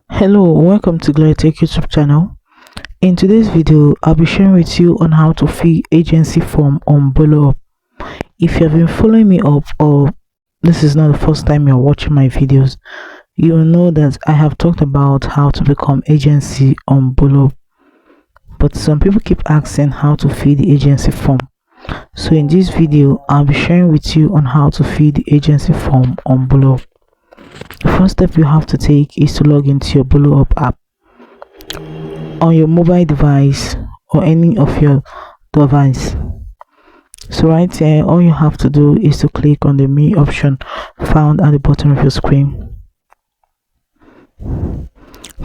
Hello, welcome to Tech YouTube channel. In today's video, I'll be sharing with you on how to fill agency form on Boloup. If you have been following me up, or this is not the first time you're watching my videos, you will know that I have talked about how to become agency on Boloup. But some people keep asking how to fill the agency form. So in this video, I'll be sharing with you on how to fill the agency form on Boloup. The first step you have to take is to log into your Boloup app on your mobile device or any of your device. So right here, all you have to do is to click on the Me option found at the bottom of your screen.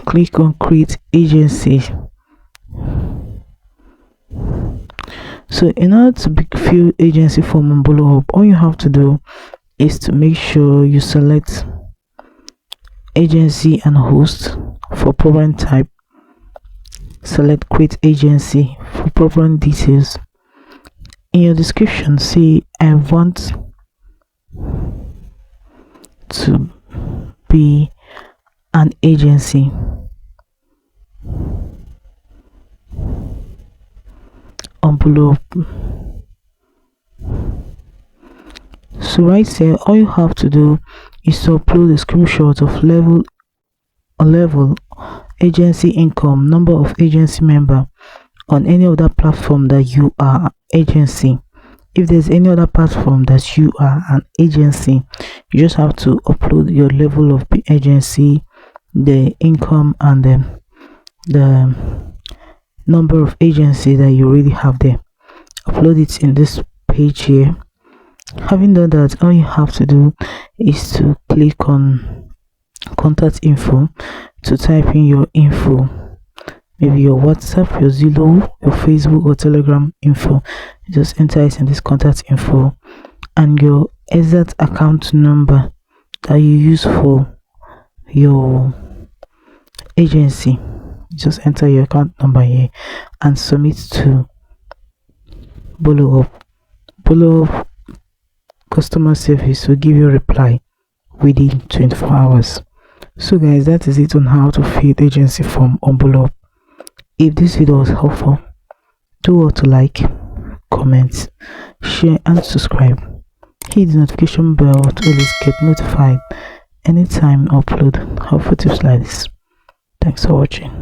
Click on Create Agency. So in order to fill agency form on Boloup, all you have to do is to make sure you select agency and host for program type. Select Create Agency for program details. In your description, say I want to be an agency. On Boloup. So right here, all you have to do is to upload a screenshot of level, agency income, number of agency member on any other platform that you are agency. If there's any other platform that you are an agency, you just have to upload your level of agency, the income, and the number of agency that you really have there. Upload it in this page here. Having done that, all you have to do is to click on contact info to type in your info, maybe your WhatsApp, your Zillow, your Facebook or Telegram info. Just enter it in this contact info, and your exact account number that you use for your agency. Just enter your account number here and submit to Boloup. Boloup customer service will give you a reply within 24 hours. So guys, that is it on how to fill agency form on Boloup. If this video was helpful, do well to like, comment, share and subscribe. Hit the notification bell to always get notified anytime I upload helpful tips like this. Thanks for watching.